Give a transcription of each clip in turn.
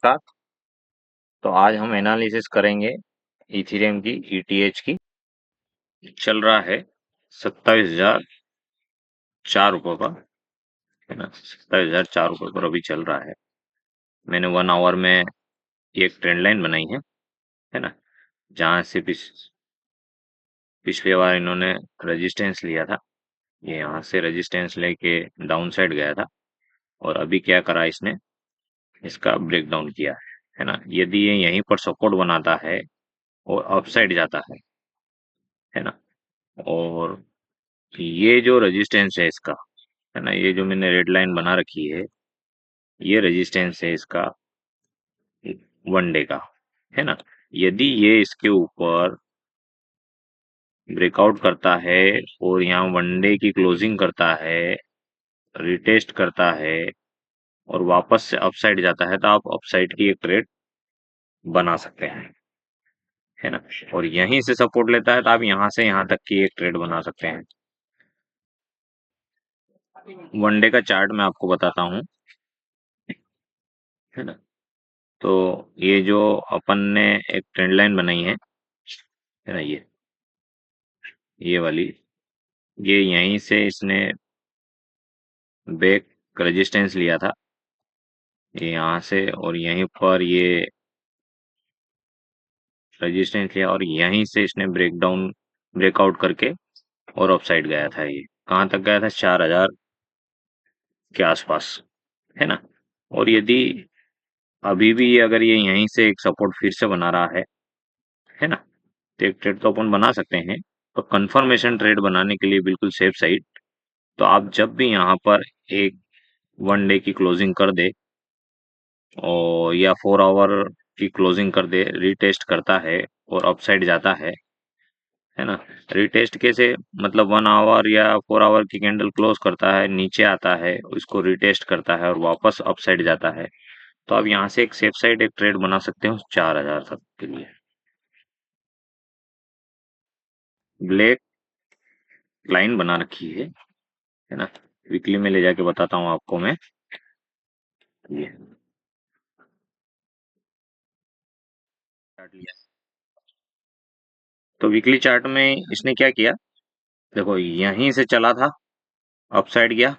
नमस्कार। तो आज हम एनालिसिस करेंगे इथेरियम की ईटीएच की। चल रहा है 27,004 रुपये का, है ना। 27,004 रुपये पर अभी चल रहा है। मैंने 1 आवर में एक ट्रेंड लाइन बनाई है ना। जहां से पिछली बार इन्होंने रेजिस्टेंस लिया था, ये यहाँ से रेजिस्टेंस लेके डाउन साइड गया था। और अभी क्या करा इसने, इसका ब्रेक डाउन किया है ना। यदि ये यहीं पर सपोर्ट बनाता है और अपसाइड जाता है ना, और ये जो रेजिस्टेंस है इसका, है ना, ये जो मैंने रेड लाइन बना रखी है, ये रेजिस्टेंस है इसका 1 डे का, है ना। यदि ये इसके ऊपर ब्रेकआउट करता है और यहाँ 1 डे की क्लोजिंग करता है, रिटेस्ट करता है और वापस से अपसाइड जाता है, तो आप अपसाइड की एक ट्रेड बना सकते हैं, है ना। और यहीं से सपोर्ट लेता है तो आप यहाँ से यहाँ तक की एक ट्रेड बना सकते हैं। 1 डे का चार्ट मैं आपको बताता हूँ, है ना। तो ये जो अपन ने एक ट्रेंड लाइन बनाई है ना, ये वाली, ये यहीं से इसने बैक रेजिस्टेंस लिया था, ये यहाँ से, और यहीं पर ये रेजिस्टेंस लिया और यहीं से इसने ब्रेकआउट करके और अपसाइड गया था। ये कहाँ तक गया था, 4,000 के आसपास, है ना। और यदि अभी भी अगर ये यहीं से एक सपोर्ट फिर से बना रहा है ना, तो एक ट्रेड तो अपन बना सकते हैं। तो कंफर्मेशन ट्रेड बनाने के लिए बिल्कुल सेफ साइड, तो आप जब भी यहाँ पर एक 1 डे की क्लोजिंग कर दे और या 4 आवर की क्लोजिंग कर दे, रिटेस्ट करता है और अपसाइड जाता है ना। रिटेस्ट कैसे, मतलब 1 आवर या 4 आवर की कैंडल क्लोज करता है, नीचे आता है, इसको रिटेस्ट करता है और वापस अपसाइड जाता है, तो आप यहाँ से एक सेफ साइड एक ट्रेड बना सकते हो 4,000 तक के लिए। ब्लैक लाइन बना रखी है ना। वीकली में ले जाके बताता हूँ आपको मैं। ये चार्ट लिया, तो वीकली चार्ट में इसने क्या किया, देखो यहीं से चला था, अपसाइड गया,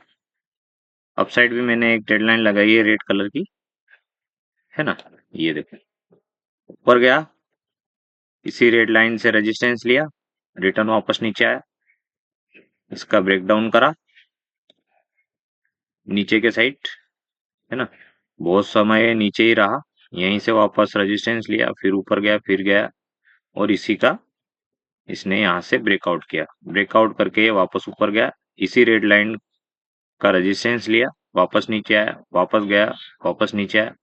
अपसाइड भी मैंने एक ट्रेड लाइन लगाई है रेड कलर की, है ना। ये देखो ऊपर गया, इसी रेड लाइन से रेजिस्टेंस लिया, रिटर्न वापस नीचे आया, इसका ब्रेकडाउन करा नीचे के साइड, है ना। बहुत समय नीचे ही रहा, यहीं से वापस रेजिस्टेंस लिया, फिर ऊपर गया, फिर गया, और इसी का इसने यहाँ से ब्रेकआउट किया, ब्रेकआउट करके ये वापस ऊपर गया, इसी रेड लाइन का रेजिस्टेंस लिया, वापस नीचे आया, वापस गया, वापस नीचे आया,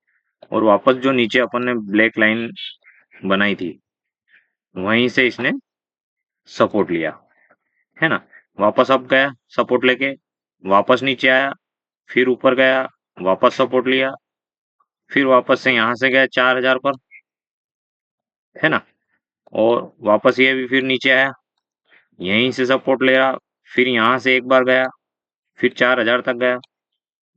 और वापस जो नीचे अपन ने ब्लैक लाइन बनाई थी, वहीं से इसने सपोर्ट लिया, है ना। वापस अप गया सपोर्ट लेके, वापस नीचे आया, फिर ऊपर गया, वापस सपोर्ट लिया, फिर वापस से यहाँ से गया 4,000 पर, है ना। और वापस ये भी फिर नीचे आया, यहीं से सपोर्ट ले रहा, फिर यहाँ से एक बार गया, फिर 4,000 तक गया।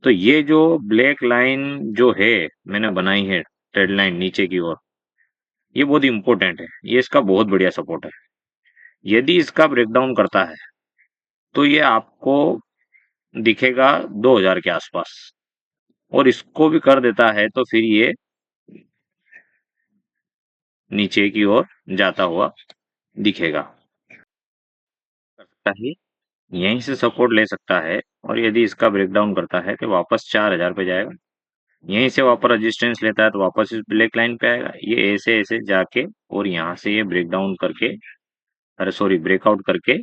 तो ये जो ब्लैक लाइन जो है मैंने बनाई है, ट्रेड लाइन नीचे की ओर, ये बहुत इंपॉर्टेंट है, ये इसका बहुत बढ़िया सपोर्ट है। यदि इसका ब्रेकडाउन करता है तो ये आपको दिखेगा 2,000 के आसपास, और इसको भी कर देता है तो फिर ये नीचे की ओर जाता हुआ दिखेगा, कर सकता है, यहीं से सपोर्ट ले सकता है। और यदि इसका ब्रेकडाउन करता है तो वापस 4,000 पे जाएगा, यहीं से वापस रेजिस्टेंस लेता है तो वापस इस ब्लैक लाइन पे आएगा, ये ऐसे ऐसे जाके और यहाँ से ये ब्रेकडाउन करके, अरे सॉरी, ब्रेकआउट करके,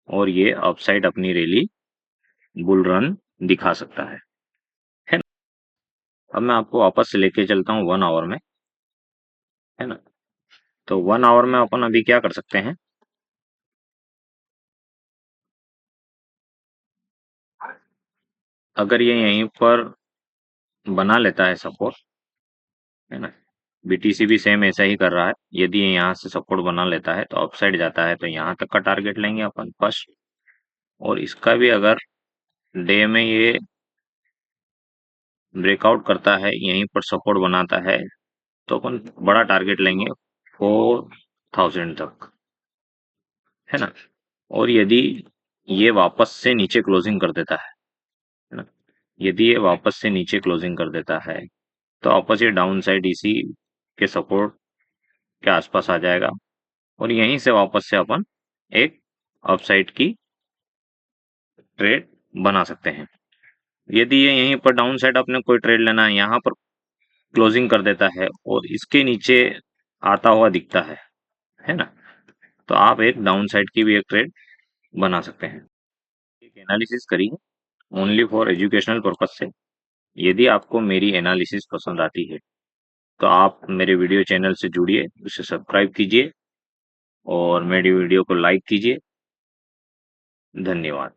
और ये अपसाइड अपनी रैली बुल रन दिखा सकता है ना। अब मैं आपको वापस से लेके चलता हूँ 1 आवर में, है ना। तो 1 आवर में अपन अभी क्या कर सकते हैं, अगर ये यहीं पर बना लेता है सपोर्ट, है ना, बीटीसी भी सेम ऐसा ही कर रहा है, यदि ये यहाँ से सपोर्ट बना लेता है तो अपसाइड जाता है, तो यहाँ तक का टारगेट लेंगे अपन फर्स्ट। और इसका भी अगर डे में ये ब्रेकआउट करता है, यहीं पर सपोर्ट बनाता है, तो अपन बड़ा टारगेट लेंगे 4000 तक, है ना। और यदि ये वापस से नीचे क्लोजिंग कर देता है ना, यदि ये वापस से नीचे क्लोजिंग कर देता है तो वापस ये डाउन साइड इसी के सपोर्ट के आसपास आ जाएगा, और यहीं से वापस से अपन एक अपसाइड की ट्रेड बना सकते हैं। यदि ये यहीं पर डाउन साइड अपने कोई ट्रेड लेना है, यहाँ पर क्लोजिंग कर देता है और इसके नीचे आता हुआ दिखता है ना, तो आप एक डाउन साइड की भी एक ट्रेड बना सकते हैं। एक एनालिसिस करिए ओनली फॉर एजुकेशनल पर्पज से। यदि आपको मेरी एनालिसिस पसंद आती है तो आप मेरे वीडियो चैनल से जुड़िए, उसे सब्सक्राइब कीजिए और मेरी वीडियो को लाइक कीजिए। धन्यवाद।